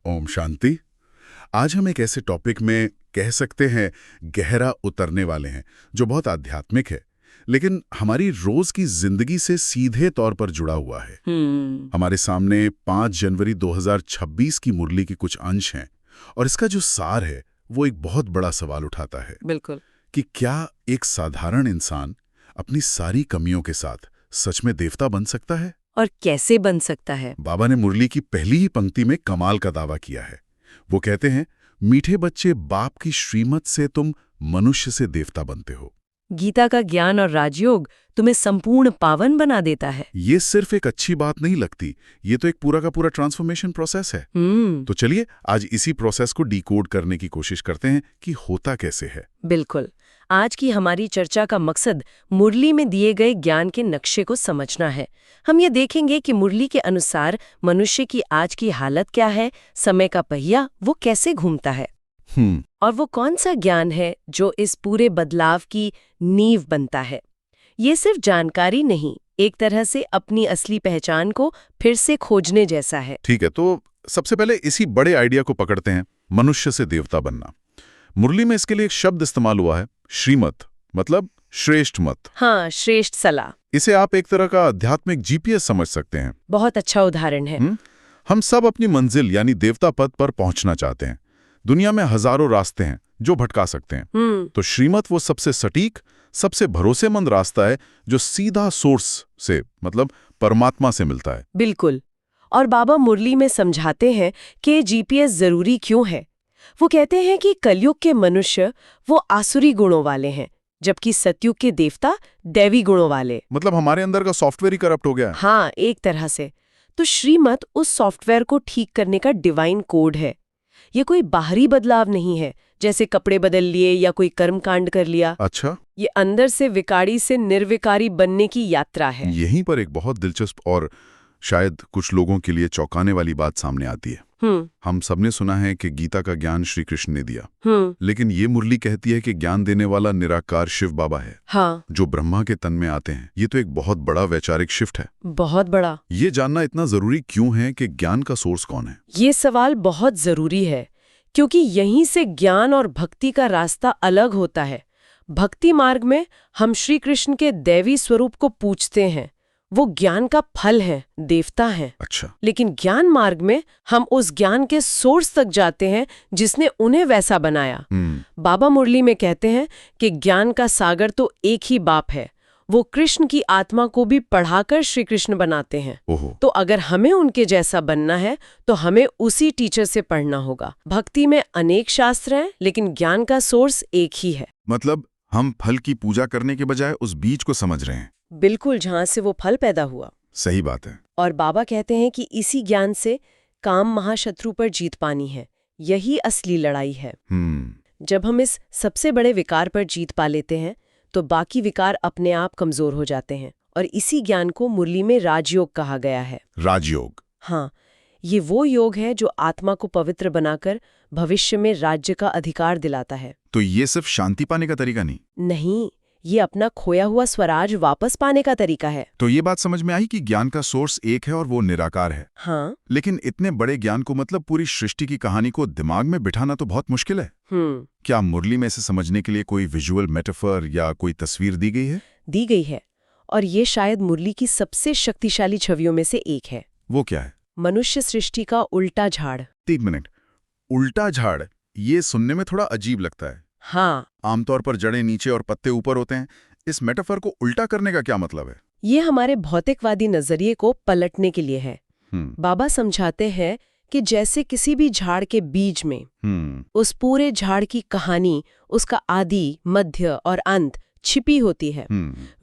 ओम शांति। आज हम एक ऐसे टॉपिक में कह सकते हैं गहरा उतरने वाले हैं जो बहुत आध्यात्मिक है, लेकिन हमारी रोज की जिंदगी से सीधे तौर पर जुड़ा हुआ है। हमारे सामने 5 जनवरी 2026 की मुरली के कुछ अंश हैं और इसका जो सार है वो एक बहुत बड़ा सवाल उठाता है। बिल्कुल। कि क्या एक साधारण इंसान अपनी सारी कमियों के साथ सच में देवता बन सकता है? और कैसे बन सकता है? बाबा ने मुरली की पहली ही पंक्ति में कमाल का दावा किया है। वो कहते हैं, मीठे बच्चे बाप की श्रीमत से तुम मनुष्य से देवता बनते हो। गीता का ज्ञान और राजयोग तुम्हें संपूर्ण पावन बना देता है। ये सिर्फ एक अच्छी बात नहीं लगती, ये तो एक पूरा का पूरा ट्रांसफॉर्मेशन प्रोसेस है। तो चलिए आज इसी प्रोसेस को डिकोड करने की कोशिश करते हैं कि होता कैसे है। बिल्कुल। आज की हमारी चर्चा का मकसद मुरली में दिए गए ज्ञान के नक्शे को समझना है। हम ये देखेंगे कि मुरली के अनुसार मनुष्य की आज की हालत क्या है, समय का पहिया वो कैसे घूमता है, और वो कौन सा ज्ञान है जो इस पूरे बदलाव की नींव बनता है। ये सिर्फ जानकारी नहीं, एक तरह से अपनी असली पहचान को फिर से खोजने जैसा है। ठीक है, तो सबसे पहले इसी बड़े आइडिया को पकड़ते हैं, मनुष्य से देवता बनना। मुरली में इसके लिए एक शब्द इस्तेमाल हुआ है, श्रीमत, मतलब श्रेष्ठ मत। हाँ, श्रेष्ठ सलाह। इसे आप एक तरह का आध्यात्मिक जीपीएस समझ सकते हैं। बहुत अच्छा उदाहरण है। हम सब अपनी मंजिल यानी देवता पद पर पहुंचना चाहते हैं। दुनिया में हजारों रास्ते हैं जो भटका सकते हैं। तो श्रीमत वो सबसे सटीक, सबसे भरोसेमंद रास्ता है जो सीधा सोर्स से, मतलब परमात्मा से मिलता है। बिल्कुल। और बाबा मुरली में समझाते हैं कि जीपीएस जरूरी क्यों है। वो कहते हैं कि कलयुग के मनुष्य वो आसुरी गुणों वाले हैं, जबकि सतयुग के देवता दैवी गुणों वाले। मतलब हमारे अंदर का सॉफ्टवेयर ही करप्ट हो गया है। हाँ, एक तरह से। तो श्रीमत उस सॉफ्टवेयर को ठीक करने का डिवाइन कोड है। ये कोई बाहरी बदलाव नहीं है, जैसे कपड़े बदल लिए या कोई कर्मकांड कर लिया। अच्छा। ये अंदर से विकारी से निर्विकारी बनने की यात्रा है। यहीं पर एक बहुत दिलचस्प और शायद कुछ लोगों के लिए चौंकाने वाली बात सामने आती है। हम सबने सुना है कि गीता का ज्ञान श्री कृष्ण ने दिया, लेकिन ये मुरली कहती है कि ज्ञान देने वाला निराकार शिव बाबा है। हाँ। जो ब्रह्मा के तन में आते हैं। ये तो एक बहुत बड़ा वैचारिक शिफ्ट है। बहुत बड़ा। ये जानना इतना जरूरी क्यों है कि ज्ञान का सोर्स कौन है? ये सवाल बहुत जरूरी है, क्योंकि यहीं से ज्ञान और भक्ति का रास्ता अलग होता है। भक्ति मार्ग में हम श्री कृष्ण के दैवी स्वरूप को पूछते हैं, वो ज्ञान का फल है, देवता है। अच्छा। लेकिन ज्ञान मार्ग में हम उस ज्ञान के सोर्स तक जाते हैं जिसने उन्हें वैसा बनाया। बाबा मुरली में कहते हैं कि ज्ञान का सागर तो एक ही बाप है, वो कृष्ण की आत्मा को भी पढ़ाकर श्री कृष्ण बनाते हैं। तो अगर हमें उनके जैसा बनना है तो हमें उसी टीचर से पढ़ना होगा। भक्ति में अनेक शास्त्र हैं, लेकिन ज्ञान का सोर्स एक ही है। मतलब हम फल की पूजा करने के बजाय उस बीज को समझ रहे हैं। बिल्कुल, जहां से वो फल पैदा हुआ। सही बात है। और बाबा कहते हैं कि इसी ज्ञान से काम महाशत्रु पर जीत पानी है। यही असली लड़ाई है। जब हम इस सबसे बड़े विकार पर जीत पा लेते हैं तो बाकी विकार अपने आप कमजोर हो जाते हैं। और इसी ज्ञान को मुरली में राजयोग कहा गया है। राजयोग? हाँ, ये वो योग है जो आत्मा को पवित्र बनाकर भविष्य में राज्य का अधिकार दिलाता है। तो ये सिर्फ शांति पाने का तरीका नहीं, ये अपना खोया हुआ स्वराज वापस पाने का तरीका है। तो ये बात समझ में आई कि ज्ञान का सोर्स एक है और वो निराकार है। हाँ। लेकिन इतने बड़े ज्ञान को, मतलब पूरी सृष्टि की कहानी को दिमाग में बिठाना तो बहुत मुश्किल है। क्या मुरली में इसे समझने के लिए कोई विजुअल मेटाफर या कोई तस्वीर दी गई है? दी गई है, और ये शायद मुरली की सबसे शक्तिशाली छवियों में से एक है। वो क्या है? मनुष्य सृष्टि का उल्टा झाड़। 3 मिनट, उल्टा झाड़? ये सुनने में थोड़ा अजीब लगता है। हाँ। आमतौर पर जड़ें नीचे और पत्ते ऊपर होते हैं। इस मेटाफर को उल्टा करने का क्या मतलब है? ये हमारे भौतिकवादी नजरिए को पलटने के लिए है। बाबा समझाते हैं कि जैसे किसी भी झाड़ के बीज में उस पूरे झाड़ की कहानी, उसका आदि, मध्य और अंत छिपी होती है,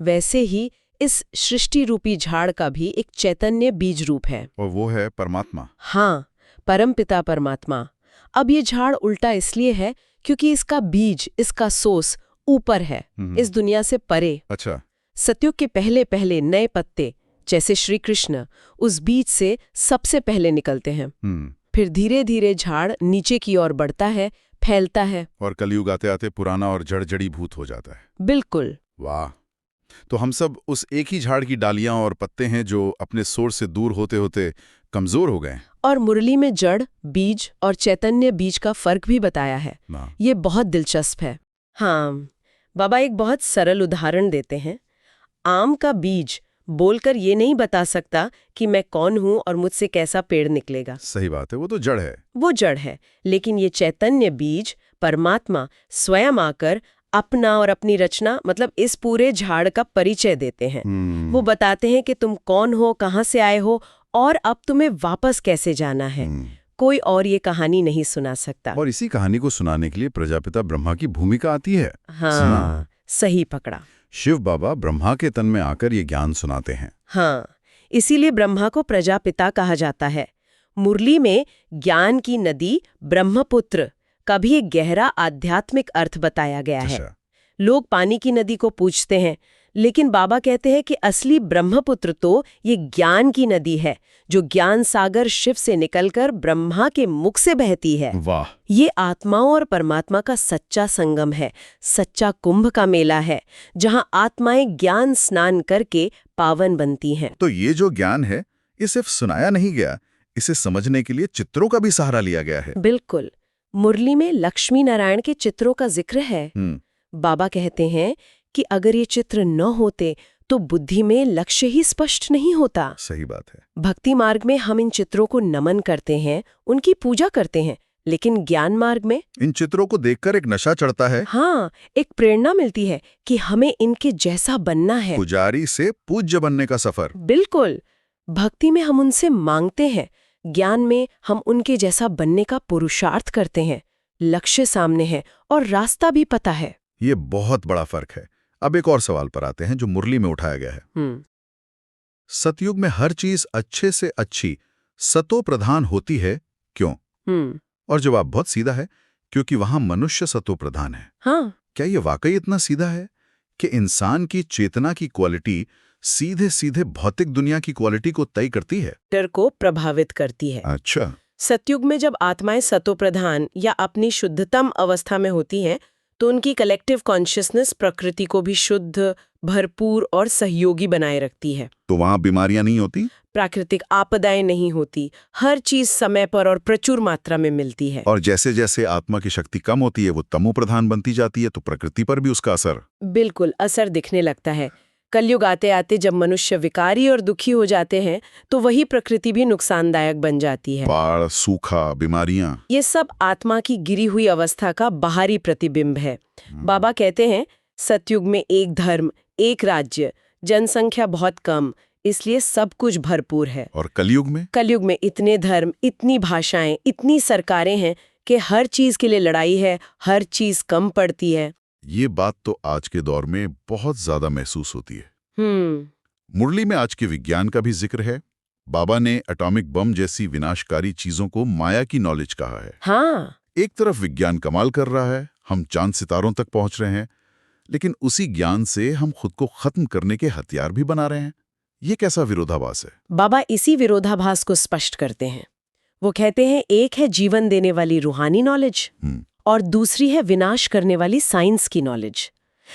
वैसे ही इस सृष्टि रूपी झाड़ का भी एक चैतन्य बीज रूप है, और वो है परमात्मा। हाँ, परमपिता परमात्मा। अब ये झाड़ उल्टा इसलिए है क्योंकि इसका बीज, इसका सोर्स ऊपर है, इस दुनिया से परे। अच्छा। सतयुग के पहले पहले नए पत्ते, जैसे श्री कृष्ण, उस बीज से सबसे पहले निकलते हैं। फिर धीरे धीरे झाड़ नीचे की ओर बढ़ता है, फैलता है, और कलयुग आते आते पुराना और जड़ी भूत हो जाता है। बिल्कुल। वाह। तो हम सब उस एक ही झाड़ की डालियां और पत्ते हैं जो अपने सोर्स से दूर होते होते कमजोर हो गए। और मुरली में जड़, बीज और चैतन्य बीज का फर्क भी बताया है। ये बहुत दिलचस्प है। हाँ, बाबा एक बहुत सरल उदाहरण देते हैं। आम का बीज बोलकर ये नहीं बता सकता कि मैं कौन हूं और मुझसे कैसा पेड़ निकलेगा। सही बात है, वो तो जड़ है। वो जड़ है, लेकिन ये चैतन्य बीज, परमात्मा स्वयं आकर अपना और अपनी रचना मतलब इस पूरे झाड़ का परिचय देते हैं। वो बताते हैं कि तुम कौन हो, कहाँ से आए हो और अब तुम्हें वापस कैसे जाना है। कोई और ये कहानी नहीं सुना सकता। और इसी कहानी को सुनाने के लिए प्रजापिता ब्रह्मा की भूमिका आती है। हाँ, सही पकड़ा। शिव बाबा ब्रह्मा के तन में आकर ये ज्ञान सुनाते हैं। हाँ, इसीलिए ब्रह्मा को प्रजापिता कहा जाता है। मुरली में ज्ञान की नदी ब्रह्मपुत्र का भी एक गहरा आध्यात्मिक अर्थ बताया गया है। लोग पानी की नदी को पूछते हैं, लेकिन बाबा कहते हैं कि असली ब्रह्मपुत्र तो ये ज्ञान की नदी है, जो ज्ञान सागर शिव से निकलकर ब्रह्मा के मुख से बहती है। वाह! ये आत्माओं और परमात्मा का सच्चा संगम है, सच्चा कुंभ का मेला है, जहां आत्माएं ज्ञान स्नान करके पावन बनती हैं। तो ये जो ज्ञान है, ये सिर्फ सुनाया नहीं गया, इसे समझने के लिए चित्रों का भी सहारा लिया गया है। बिल्कुल। मुरली में लक्ष्मी नारायण के चित्रों का जिक्र है। बाबा कहते हैं कि अगर ये चित्र न होते तो बुद्धि में लक्ष्य ही स्पष्ट नहीं होता। सही बात है। भक्ति मार्ग में हम इन चित्रों को नमन करते हैं, उनकी पूजा करते हैं, लेकिन ज्ञान मार्ग में इन चित्रों को देखकर एक नशा चढ़ता है। हाँ, एक प्रेरणा मिलती है कि हमें इनके जैसा बनना है। पुजारी से पूज्य बनने का सफर। बिल्कुल। भक्ति में हम उनसे मांगते हैं, ज्ञान में हम उनके जैसा बनने का पुरुषार्थ करते हैं। लक्ष्य सामने है और रास्ता भी पता है। ये बहुत बड़ा फर्क है। अब एक और सवाल पर आते हैं जो मुरली में उठाया गया है। सतयुग में हर चीज अच्छे से अच्छी सतो प्रधान होती है, क्यों? और जवाब बहुत सीधा है, क्योंकि वहां मनुष्य सतो प्रधान है। हाँ। क्या ये वाकई इतना सीधा है कि इंसान की चेतना की क्वालिटी सीधे सीधे भौतिक दुनिया की क्वालिटी को तय करती है, डर को प्रभावित करती है? अच्छा। सतयुग में जब आत्माएं सतो प्रधान या अपनी शुद्धतम अवस्था में होती हैं, तो उनकी कलेक्टिव कॉन्शियसनेस प्रकृति को भी शुद्ध, भरपूर और सहयोगी बनाए रखती है। तो वहां बीमारियां नहीं होती, प्राकृतिक आपदाएं नहीं होती, हर चीज समय पर और प्रचुर मात्रा में मिलती है। और जैसे जैसे आत्मा की शक्ति कम होती है, वो तमो प्रधान बनती जाती है, तो प्रकृति पर भी उसका असर बिल्कुल असर दिखने लगता है। कलयुग आते आते जब मनुष्य विकारी और दुखी हो जाते हैं, तो वही प्रकृति भी नुकसानदायक बन जाती है। बाढ़, सूखा, बीमारियां, ये सब आत्मा की गिरी हुई अवस्था का बाहरी प्रतिबिंब है। बाबा कहते हैं, सतयुग में एक धर्म, एक राज्य, जनसंख्या बहुत कम, इसलिए सब कुछ भरपूर है। और कलयुग में? कलयुग में इतने धर्म, इतनी भाषाएं, इतनी सरकारें हैं कि हर चीज के लिए लड़ाई है, हर चीज कम पड़ती है। ये बात तो आज के दौर में बहुत ज्यादा महसूस होती है। मुरली में आज के विज्ञान का भी जिक्र है। बाबा ने एटॉमिक बम जैसी विनाशकारी चीजों को माया की नॉलेज कहा है। हाँ। एक तरफ विज्ञान कमाल कर रहा है, हम चांद सितारों तक पहुंच रहे हैं, लेकिन उसी ज्ञान से हम खुद को खत्म करने के हथियार भी बना रहे हैं। ये कैसा विरोधाभास है? बाबा इसी विरोधाभास को स्पष्ट करते हैं। वो कहते हैं, एक है जीवन देने वाली रूहानी नॉलेज और दूसरी है विनाश करने वाली साइंस की नॉलेज।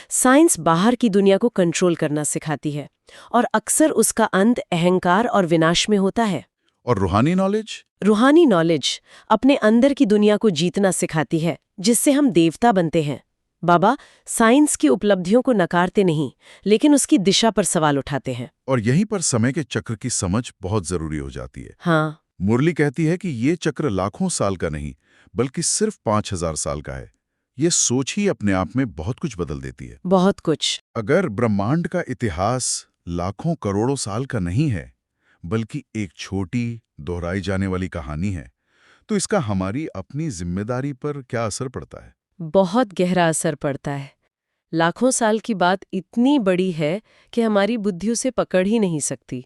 साइंस बाहर की दुनिया को कंट्रोल करना सिखाती है और अक्सर उसका अंत अहंकार और विनाश में होता है। और रूहानी नॉलेज? रूहानी नॉलेज अपने अंदर की दुनिया को जीतना सिखाती है, जिससे हम देवता बनते हैं। बाबा साइंस की उपलब्धियों को नकारते नहीं, लेकिन उसकी दिशा पर सवाल उठाते हैं। और यहीं पर समय के चक्र की समझ बहुत जरूरी हो जाती है। हाँ। मुरली कहती है कि ये चक्र लाखों साल का नहीं, बल्कि सिर्फ 5000 साल का है। ये सोच ही अपने आप में बहुत कुछ बदल देती है। बहुत कुछ। अगर ब्रह्मांड का इतिहास लाखों करोड़ों साल का नहीं है, बल्कि एक छोटी दोहराई जाने वाली कहानी है, तो इसका हमारी अपनी जिम्मेदारी पर क्या असर पड़ता है? बहुत गहरा असर पड़ता है। लाखों साल की बात इतनी बड़ी है कि हमारी बुद्धि उसे पकड़ ही नहीं सकती।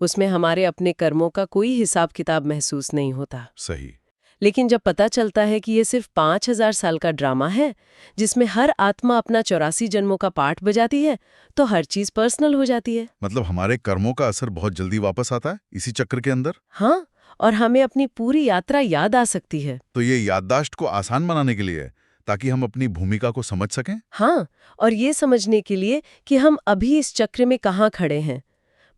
उसमें हमारे अपने कर्मों का कोई हिसाब किताब महसूस नहीं होता। सही। लेकिन जब पता चलता है कि ये सिर्फ 5000 साल का ड्रामा है, जिसमें हर आत्मा अपना 84 जन्मों का पाठ बजाती है, तो हर चीज पर्सनल हो जाती है। मतलब हमारे कर्मों का असर बहुत जल्दी वापस आता है इसी चक्र के अंदर? हाँ, और हमें अपनी पूरी यात्रा याद आ सकती है। तो ये याददाश्त को आसान बनाने के लिए है, ताकि हम अपनी भूमिका को समझ सकें? हाँ, और ये समझने के लिए कि हम अभी इस चक्र में कहाँ खड़े हैं।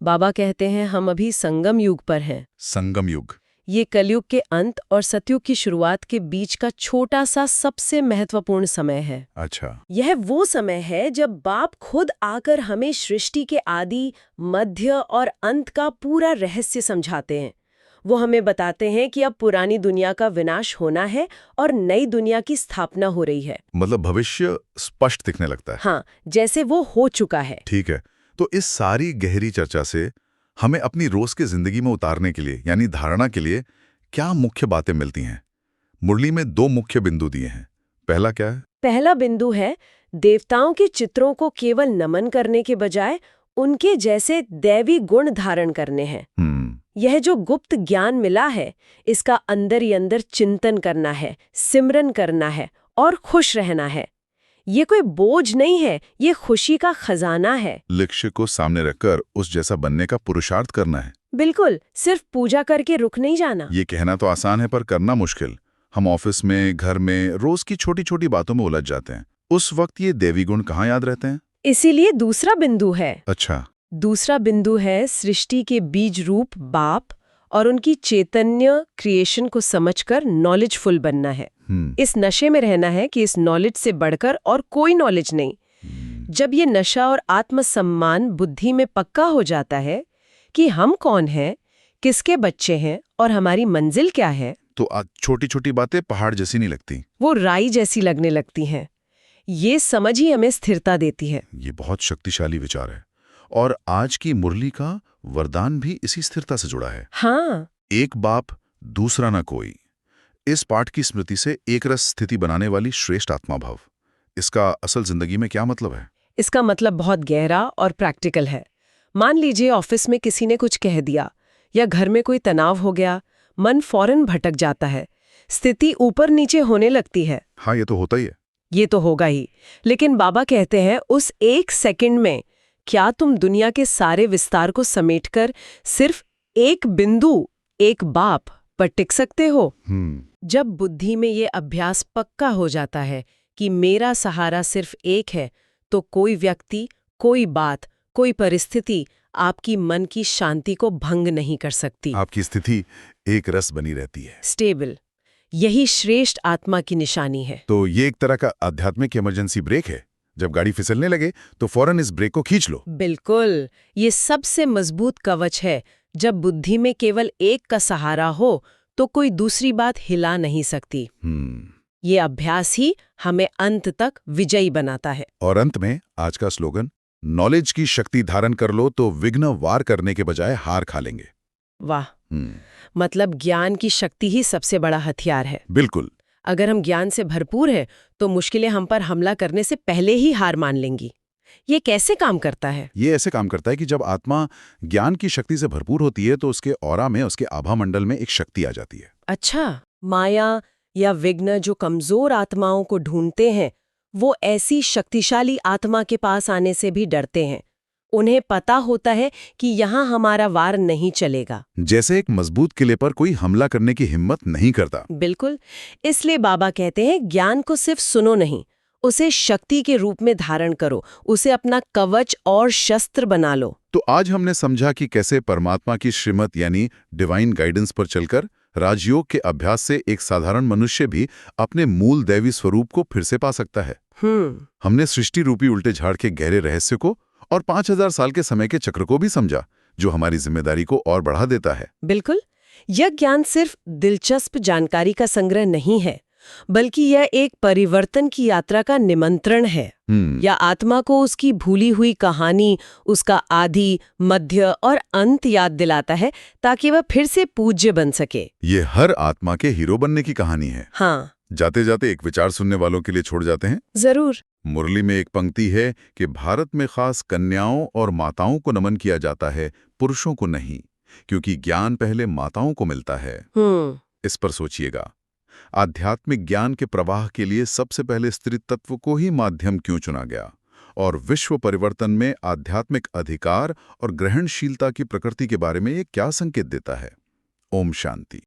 बाबा कहते हैं हम अभी संगम युग पर हैं। संगम युग। ये कलयुग के अंत और सतयुग की शुरुआत के बीच का छोटा सा सबसे महत्वपूर्ण समय है। अच्छा। यह वो समय है जब बाप खुद आकर हमें सृष्टि के आदि, मध्य और अंत का पूरा रहस्य समझाते हैं। वो हमें बताते हैं कि अब पुरानी दुनिया का विनाश होना है और नई दुनिया की स्थापना हो रही है। मतलब भविष्य स्पष्ट दिखने लगता है। हाँ, जैसे वो हो चुका है। ठीक है। तो इस सारी गहरी चर्चा से हमें अपनी रोज की जिंदगी में उतारने के लिए यानी धारणा के लिए क्या मुख्य बातें मिलती हैं? मुरली में 2 मुख्य बिंदु दिए हैं। पहला क्या है? पहला बिंदु है देवताओं के चित्रों को केवल नमन करने के बजाय उनके जैसे दैवी गुण धारण करने हैं। यह जो गुप्त ज्ञान मिला है, इसका अंदर ही अंदर चिंतन करना है, सिमरन करना है और खुश रहना है। ये कोई बोझ नहीं है, ये खुशी का खजाना है। लक्ष्य को सामने रखकर उस जैसा बनने का पुरुषार्थ करना है। बिल्कुल, सिर्फ पूजा करके रुक नहीं जाना। ये कहना तो आसान है पर करना मुश्किल। हम ऑफिस में, घर में, रोज की छोटी छोटी बातों में उलझ जाते हैं। उस वक्त ये दैवी गुण कहाँ याद रहते हैं? इसीलिए दूसरा बिंदु है। अच्छा। दूसरा बिंदु है सृष्टि के बीज रूप बाप और उनकी चैतन्य क्रिएशन को समझकर नॉलेजफुल बनना है। इस नशे में रहना है कि इस नॉलेज से बढ़कर और कोई नॉलेज नहीं। जब ये नशा और आत्मसम्मान बुद्धि में पक्का हो जाता है कि हम कौन हैं, किसके बच्चे हैं और हमारी मंजिल क्या है, तो छोटी छोटी बातें पहाड़ जैसी नहीं लगती, वो राई जैसी लगने लगती हैं। ये समझ ही हमें स्थिरता देती है। ये बहुत शक्तिशाली विचार है और आज की मुरली का वरदान भी इसी स्थिरता से जुड़ा है। हाँ, एक बाप दूसरा ना कोई। इस पाठ की स्मृति से एक रस स्थिति बनाने वाली श्रेष्ठ आत्मा भाव, इसका असल जिंदगी में क्या मतलब है? इसका मतलब बहुत गहरा और प्रैक्टिकल है। मान लीजिए ऑफिस में किसी ने कुछ कह दिया या घर में कोई तनाव हो गया, मन फौरन भटक जाता है, स्थिति ऊपर नीचे होने लगती है। हाँ, ये तो होता ही है। ये तो होगा ही, लेकिन बाबा कहते हैं उस 1 सेकंड में क्या तुम दुनिया के सारे विस्तार को समेटकर सिर्फ एक बिंदु, एक बाप पर टिक सकते हो? जब बुद्धि में ये अभ्यास पक्का हो जाता है कि मेरा सहारा सिर्फ एक है, तो कोई व्यक्ति, कोई बात, कोई परिस्थिति आपकी मन की शांति को भंग नहीं कर सकती। आपकी स्थिति एक रस बनी रहती है, स्टेबल। यही श्रेष्ठ आत्मा की निशानी है। तो ये एक तरह का आध्यात्मिक इमरजेंसी ब्रेक है। जब गाड़ी फिसलने लगे तो फौरन इस ब्रेक को खींच लो। बिल्कुल, ये सबसे मजबूत कवच है। जब बुद्धि में केवल एक का सहारा हो तो कोई दूसरी बात हिला नहीं सकती। ये अभ्यास ही हमें अंत तक विजयी बनाता है। और अंत में आज का स्लोगन, नॉलेज की शक्ति धारण कर लो तो विघ्न वार करने के बजाय हार खा लेंगे। वाह, मतलब ज्ञान की शक्ति ही सबसे बड़ा हथियार है। बिल्कुल। अगर हम ज्ञान से भरपूर हैं तो मुश्किलें हम पर हमला करने से पहले ही हार मान लेंगी। ये कैसे काम करता है? ये ऐसे काम करता है कि जब आत्मा ज्ञान की शक्ति से भरपूर होती है तो उसके ऑरा में, उसके आभा मंडल में एक शक्ति आ जाती है। अच्छा, माया या विघ्न जो कमजोर आत्माओं को ढूंढते हैं, वो ऐसी शक्तिशाली आत्मा के पास आने से भी डरते हैं। उन्हें पता होता है कि यहाँ हमारा वार नहीं चलेगा। जैसे एक मजबूत किले पर कोई हमला करने की हिम्मत नहीं करता। बिल्कुल। इसलिए बाबा कहते हैं ज्ञान को सिर्फ सुनो नहीं, उसे शक्ति के रूप में धारण करो, उसे अपना कवच और शस्त्र बना लो। तो आज हमने समझा कि कैसे परमात्मा की श्रीमत यानी डिवाइन गाइडेंस पर चलकर राजयोग के अभ्यास से एक साधारण मनुष्य भी अपने मूल दैवी स्वरूप को फिर से पा सकता है। हमने सृष्टि रूपी उल्टे झाड़ के गहरे रहस्य को और 5000 साल के समय के चक्र को भी समझा, जो हमारी जिम्मेदारी को और बढ़ा देता है। बिल्कुल, यह ज्ञान सिर्फ दिलचस्प जानकारी का संग्रह नहीं है, बल्कि यह एक परिवर्तन की यात्रा का निमंत्रण है। या आत्मा को उसकी भूली हुई कहानी, उसका आदि, मध्य और अंत याद दिलाता है ताकि वह फिर से पूज्य बन सके। ये हर आत्मा के हीरो बनने की कहानी है। हाँ। जाते जाते एक विचार सुनने वालों के लिए छोड़ जाते हैं। जरूर। मुरली में एक पंक्ति है कि भारत में खास कन्याओं और माताओं को नमन किया जाता है, पुरुषों को नहीं, क्योंकि ज्ञान पहले माताओं को मिलता है। इस पर सोचिएगा, आध्यात्मिक ज्ञान के प्रवाह के लिए सबसे पहले स्त्री तत्व को ही माध्यम क्यों चुना गया, और विश्व परिवर्तन में आध्यात्मिक अधिकार और ग्रहणशीलता की प्रकृति के बारे में ये क्या संकेत देता है? ओम शांति।